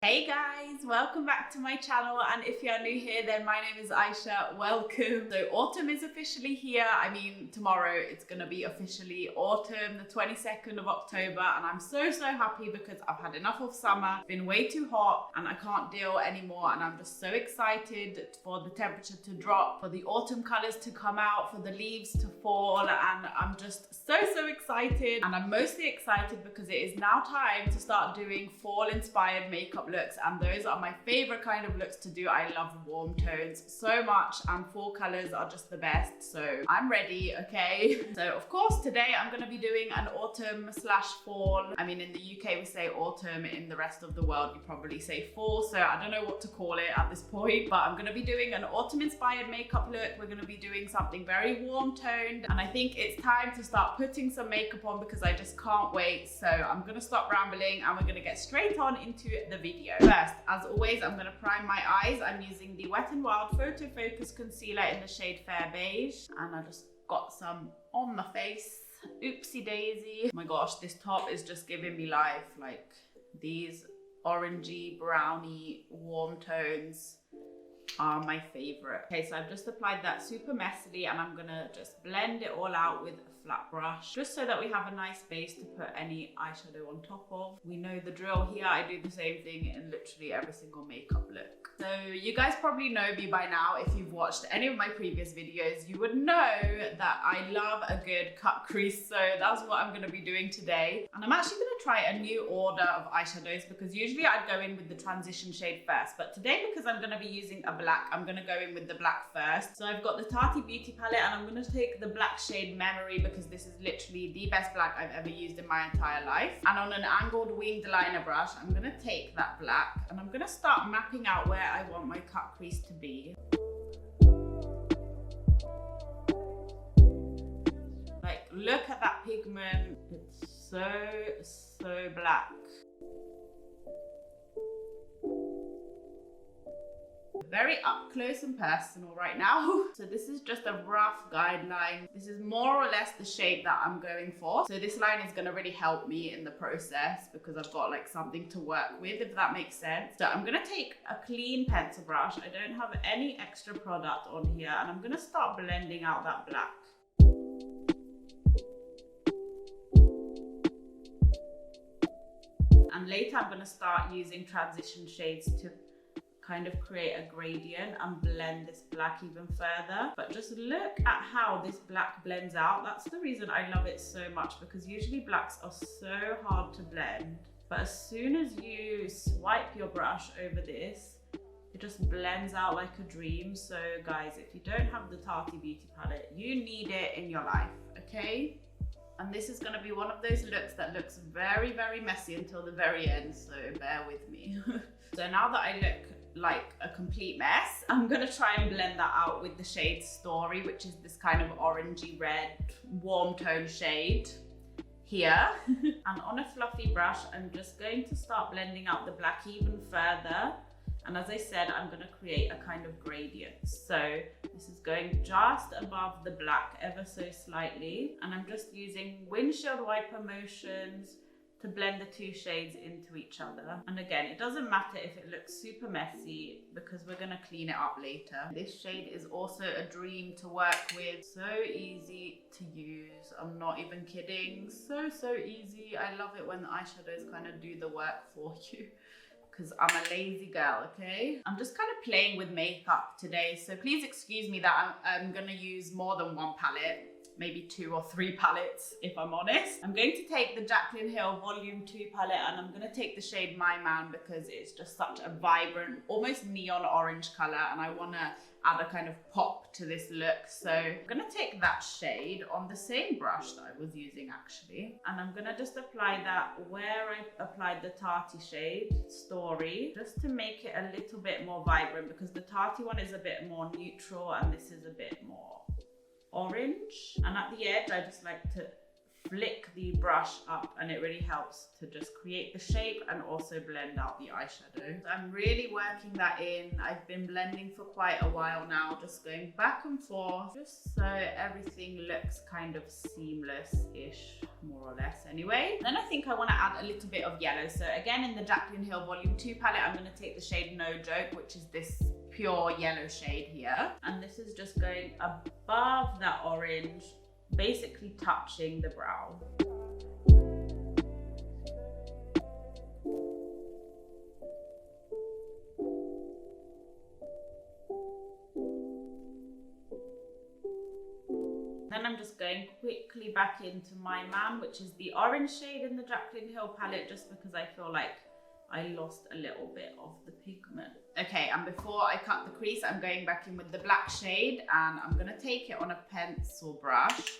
Hey guys, welcome back to my channel, and if you're new here then my name is Aisha. Welcome. So autumn is officially here. I mean, tomorrow it's gonna be officially autumn, the 22nd of October, and I'm so happy because I've had enough of summer. It's been way too hot and I can't deal anymore, and I'm just so excited for the temperature to drop, for the autumn colors to come out, for the leaves to fall, and I'm just so excited. And I'm mostly excited because it is now time to start doing fall inspired makeup looks, and those are my favorite kind of looks to do. I love warm tones so much, and fall colors are just the best, so I'm ready. Okay, so of course today I'm going to be doing an autumn slash fall. I mean, in the UK we say autumn, in the rest of the world you probably say fall, so I don't know what to call it at this point, but I'm going to be doing an autumn inspired makeup look. We're going to be doing something very warm toned, and I think it's time to start putting some makeup on because I just can't wait. So I'm going to stop rambling and we're going to get straight on into the video. First, as always, I'm going to prime my eyes. I'm using the Wet n Wild Photo Focus Concealer in the shade Fair Beige, and I just got some on my face. Oopsie daisy. Oh my gosh, this top is just giving me life. Like, these orangey, browny, warm tones are my favorite. Okay, so I've just applied that super messily, and I'm gonna just blend it all out with a flat brush, just so that we have a nice base to put any eyeshadow on top of. We know the drill here. I do the same thing in literally every single makeup look. So you guys probably know me by now. If you've watched any of my previous videos, you would know that I love a good cut crease, so that's what I'm gonna be doing today. And I'm actually gonna try a new order of eyeshadows because usually I'd go in with the transition shade first, but today, because I'm gonna be using a black, I'm gonna go in with the black first. So I've got the Tati Beauty palette, and I'm gonna take the black shade Memory because this is literally the best black I've ever used in my entire life. And on an angled winged liner brush, I'm gonna take that black and I'm gonna start mapping out where I want my cut crease to be. Like, look at that pigment. It's so black. Very up close and personal right now. So this is just a rough guideline. This is more or less the shade that I'm going for. So this line is gonna really help me in the process because I've got like something to work with, if that makes sense. So I'm gonna take a clean pencil brush. I don't have any extra product on here, and I'm gonna start blending out that black. And later I'm gonna start using transition shades to kind of create a gradient and blend this black even further. But just look at how this black blends out. That's the reason I love it so much, because usually blacks are so hard to blend, but as soon as you swipe your brush over this, it just blends out like a dream. So guys, if you don't have the Tati Beauty palette, you need it in your life, okay? And this is gonna be one of those looks that looks very messy until the very end, so bear with me. So now that I look like a complete mess, I'm gonna try and blend that out with the shade Story, which is this kind of orangey red warm tone shade here. And on a fluffy brush, I'm just going to start blending out the black even further. And as I said, I'm gonna create a kind of gradient. So this is going just above the black ever so slightly, and I'm just using windshield wiper motions to blend the two shades into each other. And again, it doesn't matter if it looks super messy because we're gonna clean it up later. This shade is also a dream to work with. So easy to use. I'm not even kidding. So easy. I love it when the eyeshadows kind of do the work for you, because I'm a lazy girl, okay? I'm just kind of playing with makeup today, so please excuse me that I'm gonna use more than one palette. Maybe 2 or 3 palettes, if I'm honest. I'm going to take the Jaclyn Hill Volume 2 palette, and I'm gonna take the shade My Man because it's just such a vibrant, almost neon orange color, and I wanna add a kind of pop to this look. So I'm gonna take that shade on the same brush that I was using actually, and I'm gonna just apply that where I applied the Tati shade, Story, just to make it a little bit more vibrant, because the Tati one is a bit more neutral and this is a bit more orange. And at the edge, I just like to flick the brush up, and it really helps to just create the shape and also blend out the eyeshadow. So I'm really working that in. I've been blending for quite a while now, just going back and forth, just so everything looks kind of seamless-ish, more or less anyway. Then I think I want to add a little bit of yellow. So again, in the Jaclyn Hill Volume 2 palette, I'm going to take the shade No Joke, which is this pure yellow shade here. And this is just going above that orange, basically touching the brow. Then I'm just going quickly back into My Man, which is the orange shade in the Jaclyn Hill palette, just because I feel like I lost a little bit of the pigment. Okay, and before I cut the crease, I'm going back in with the black shade, and I'm gonna take it on a pencil brush.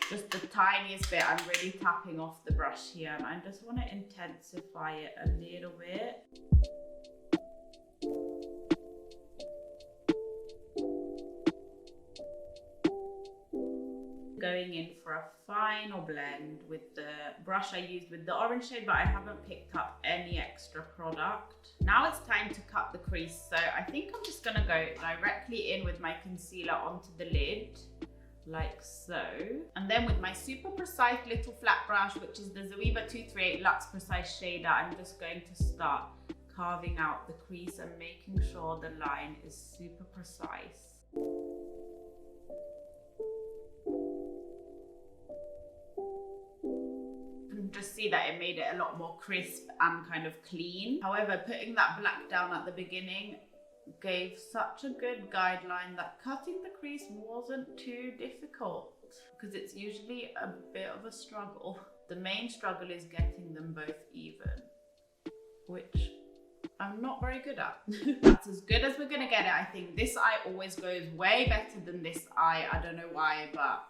Just the tiniest bit. I'm really tapping off the brush here, and I just want to intensify it a little bit. Going in for a final blend with the brush I used with the orange shade, but I haven't picked up any extra product. Now it's time to cut the crease, so I think I'm just gonna go directly in with my concealer onto the lid, like so. And then with my super precise little flat brush, which is the Zoeva 238 Luxe Precise Shader, I'm just going to start carving out the crease and making sure the line is super precise. Just see that it made it a lot more crisp and kind of clean. However, putting that black down at the beginning gave such a good guideline that cutting the crease wasn't too difficult, because it's usually a bit of a struggle. The main struggle is getting them both even, which I'm not very good at. That's as good as we're gonna get it. I think this eye always goes way better than this eye. I don't know why, but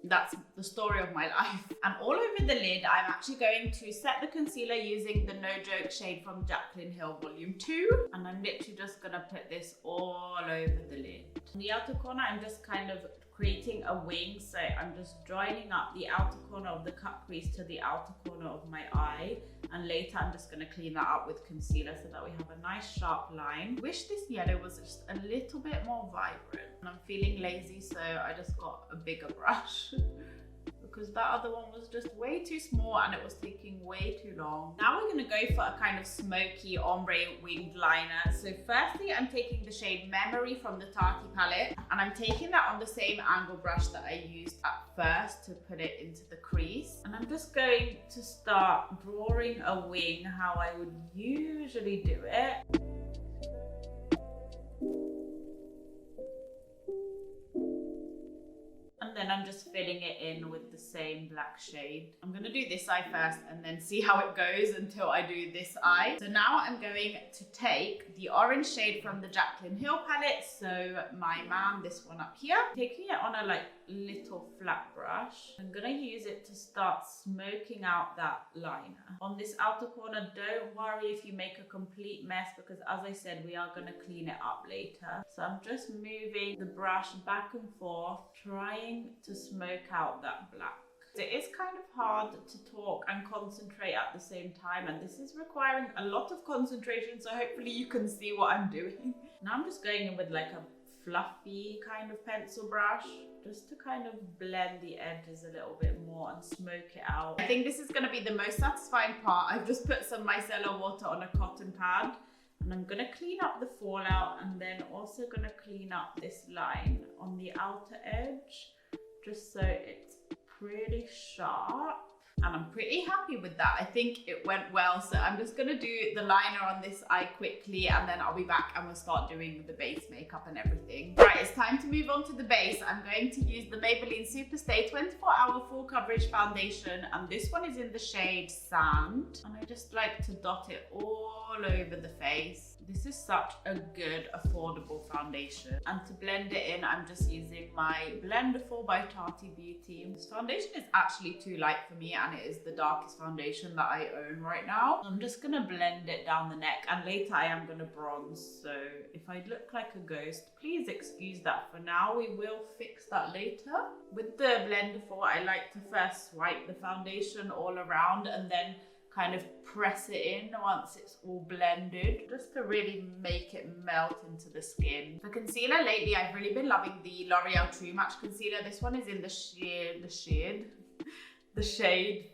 that's the story of my life. And all over the lid, I'm actually going to set the concealer using the No Joke shade from Jaclyn Hill Volume 2. And I'm literally just gonna put this all over the lid. On the outer corner, I'm just kind of creating a wing. So I'm just joining up the outer corner of the cut crease to the outer corner of my eye. And later, I'm just gonna clean that up with concealer so that we have a nice sharp line. Wish this yellow was just a little bit more vibrant. And I'm feeling lazy, so I just got a bigger brush. Because that other one was just way too small and it was taking way too long. Now we're gonna go for a kind of smoky ombre winged liner. So firstly, I'm taking the shade Memory from the Tati palette, and I'm taking that on the same angle brush that I used at first to put it into the crease. And I'm just going to start drawing a wing how I would usually do it. Then I'm just filling it in with the same black shade. I'm gonna do this eye first and then see how it goes until I do this eye. So now I'm going to take the orange shade from the Jaclyn Hill palette, so My Man, this one up here. Taking it on a little flat brush. I'm gonna use it to start smoking out that liner. On this outer corner, don't worry if you make a complete mess, because as I said, we are gonna clean it up later. So I'm just moving the brush back and forth, trying to smoke out that black. It is kind of hard to talk and concentrate at the same time, and this is requiring a lot of concentration, so hopefully you can see what I'm doing. Now I'm just going in with like a fluffy kind of pencil brush, just to kind of blend the edges a little bit more and smoke it out. I think this is going to be the most satisfying part. I've just put some micellar water on a cotton pad, and I'm gonna clean up the fallout, and then also gonna clean up this line on the outer edge, just so it's pretty sharp. And I'm pretty happy with that. I think it went well. So I'm just gonna do the liner on this eye quickly, and then I'll be back and we'll start doing the base makeup and everything. Right, it's time to move on to the base. I'm going to use the Maybelline Superstay 24-Hour Full Coverage Foundation, and this one is in the shade Sand. And I just like to dot it all all over the face. This is such a good, affordable foundation. And to blend it in, I'm just using my Blender4 by Tati Beauty. This foundation is actually too light for me, and it is the darkest foundation that I own right now. I'm just gonna blend it down the neck, and later I am gonna bronze. So if I look like a ghost, please excuse that for now. We will fix that later. With the Blender4, I like to first swipe the foundation all around and then kind of press it in once it's all blended, just to really make it melt into the skin. For concealer lately, I've really been loving the L'Oreal True Match concealer. This one is in the shade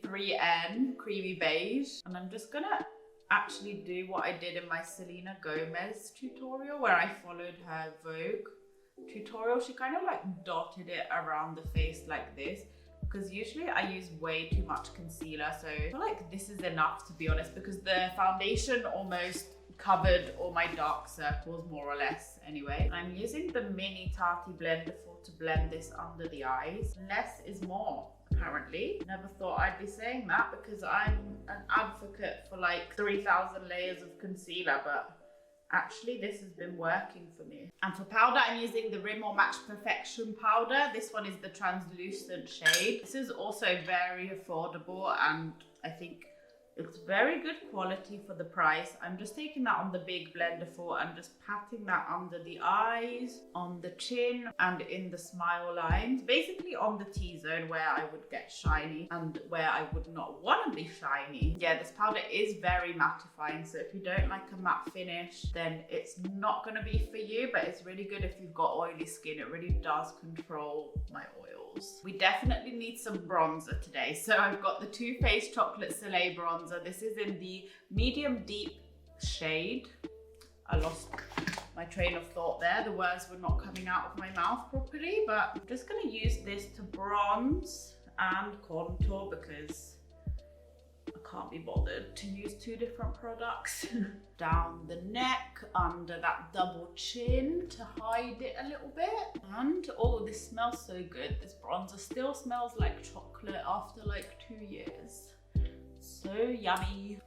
3N Creamy Beige. And I'm just gonna actually do what I did in my Selena Gomez tutorial, where I followed her Vogue tutorial. She kind of like dotted it around the face like this, because usually I use way too much concealer, so I feel like this is enough, to be honest, because the foundation almost covered all my dark circles, more or less, anyway. And I'm using the mini Tati Blender4 to blend this under the eyes. Less is more, apparently. Never thought I'd be saying that, because I'm an advocate for like 3,000 layers of concealer, but actually this has been working for me. And for powder, I'm using the Rimmel Match Perfection powder. This one is the translucent shade. This is also very affordable, and I think it's very good quality for the price. I'm just taking that on the big Blender4 and just patting that under the eyes, on the chin, and in the smile lines. Basically on the T-zone where I would get shiny and where I would not want to be shiny. Yeah, this powder is very mattifying, so if you don't like a matte finish, then it's not going to be for you, but it's really good if you've got oily skin. It really does control my oils. We definitely need some bronzer today, so I've got the Too Faced Chocolate Soleil bronzer. This is in the medium deep shade. I lost my train of thought there. The words were not coming out of my mouth properly, but I'm just going to use this to bronze and contour, because I can't be bothered to use two different products. Down the neck, under that double chin to hide it a little bit. And oh, this smells so good. This bronzer still smells like chocolate after like 2 years. So yummy.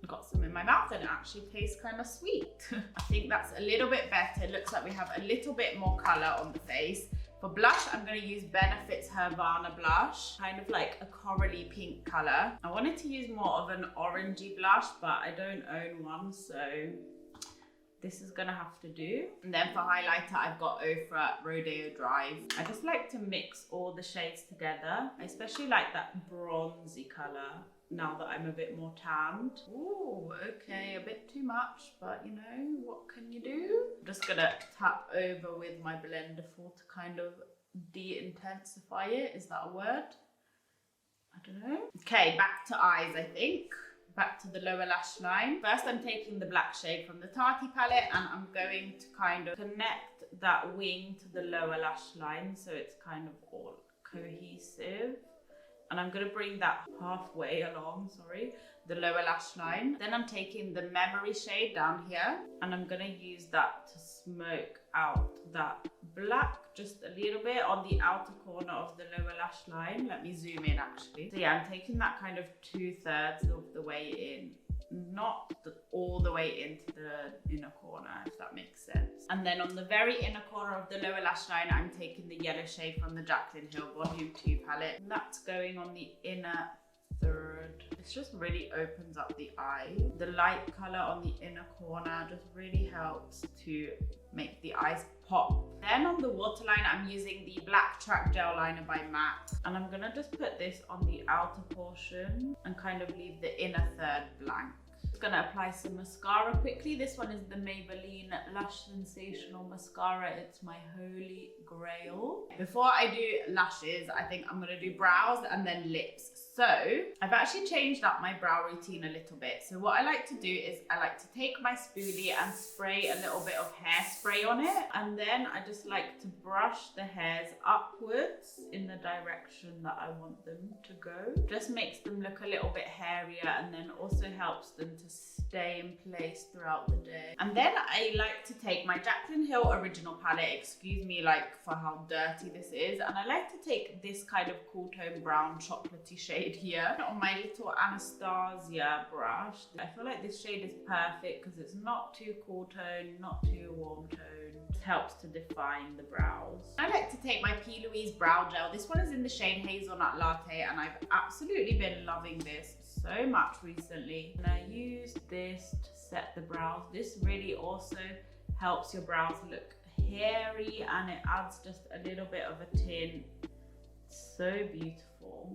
Got some in my mouth and it actually tastes kind of sweet. I think that's a little bit better. It looks like we have a little bit more color on the face. For blush, I'm going to use Benefit's Hervana blush, kind of like a corally pink color. I wanted to use more of an orangey blush, but I don't own one, so this is going to have to do. And then for highlighter, I've got Ofra Rodeo Drive. I just like to mix all the shades together. I especially like that bronzy color now that I'm a bit more tanned. Ooh, okay, a bit too much, but you know, what can you do? I'm just gonna tap over with my Blender4 to kind of de-intensify it. Is that a word? I don't know. Okay, back to eyes, I think. Back to the lower lash line. First, I'm taking the black shade from the Tati palette and I'm going to kind of connect that wing to the lower lash line so it's kind of all cohesive. And I'm going to bring that halfway along, the lower lash line. Then I'm taking the memory shade down here and I'm going to use that to smoke out that black just a little bit on the outer corner of the lower lash line. Let me zoom in actually. So yeah, I'm taking that kind of 2/3 of the way in, not all the way into the inner corner, if that makes sense. And then on the very inner corner of the lower lash line, I'm taking the yellow shade from the Jaclyn Hill Volume 2 palette. And that's going on the inner third. This just really opens up the eye. The light color on the inner corner just really helps to make the eyes pop. Then on the waterline, I'm using the Black Track Gel Liner by MAC. And I'm gonna just put this on the outer portion and kind of leave the inner third blank. Just gonna apply some mascara quickly. This one is the Maybelline Lush Sensational Mascara. It's my holy grail. Before I do lashes, I think I'm gonna do brows and then lips. So I've actually changed up my brow routine a little bit. So what I like to do is I like to take my spoolie and spray a little bit of hairspray on it. And then I just like to brush the hairs upwards in the direction that I want them to go. Just makes them look a little bit hairier and then also helps them to to stay in place throughout the day. And then I like to take my Jaclyn Hill original palette, excuse me like for how dirty this is, and I like to take this kind of cool tone brown chocolatey shade here on my little Anastasia brush. I feel like this shade is perfect because it's not too cool tone, not too warm tone. It helps to define the brows. I like to take my P. Louise brow gel. This one is in the shade Hazelnut Latte, and I've absolutely been loving this so much recently. And I use this to set the brows. This really also helps your brows look hairy, and it adds just a little bit of a tint. So beautiful.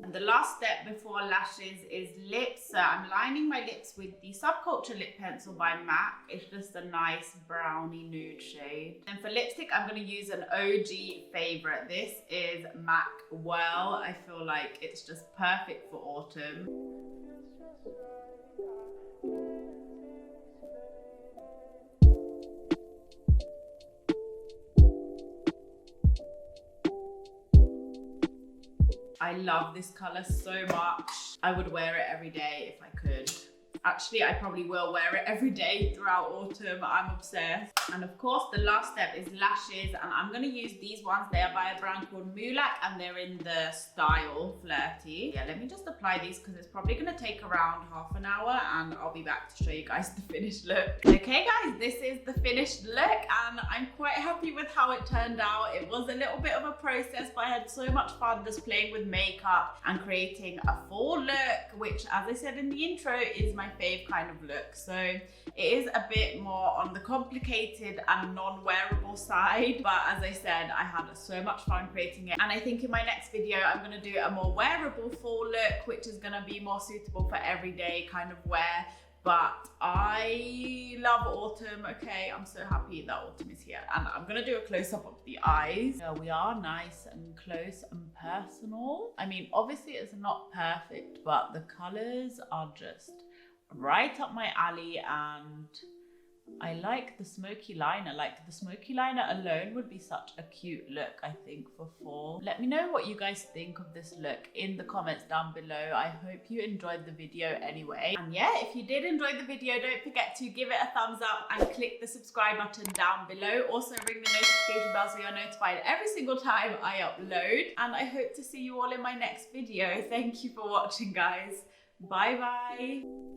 And the last step before lashes is lips. So I'm lining my lips with the Subculture Lip Pencil by MAC. It's just a nice browny nude shade. And for lipstick, I'm going to use an OG favorite. This is MAC Well. I feel like it's just perfect for autumn. I love this color so much. I would wear it every day if I could. Actually, I probably will wear it every day throughout autumn. I'm obsessed. And of course, the last step is lashes. And I'm gonna use these ones. They are by a brand called Moulac, and they're in the style Flirty. Yeah, let me just apply these because it's probably gonna take around half an hour, and I'll be back to show you guys the finished look. Okay guys, this is the finished look, and I'm quite happy with how it turned out. It was a little bit of a process, but I had so much fun just playing with makeup and creating a full look, which, as I said in the intro, is my fave kind of look. So it is a bit more on the complicated and non-wearable side, but as I said, I had so much fun creating it. And I think in my next video I'm going to do a more wearable full look, which is going to be more suitable for everyday kind of wear. But I love autumn. Okay, I'm so happy that autumn is here. And I'm gonna do a close-up of the eyes. So we are nice and close and personal. I mean, obviously it's not perfect, but the colors are just right up my alley, and I like the smoky liner. Like, the smoky liner alone would be such a cute look, I think, for fall. Let me know what you guys think of this look in the comments down below. I hope you enjoyed the video anyway. And yeah, if you did enjoy the video, don't forget to give it a thumbs up and click the subscribe button down below. Also ring the notification bell so you're notified every single time I upload. And I hope to see you all in my next video. Thank you for watching, guys. Bye bye.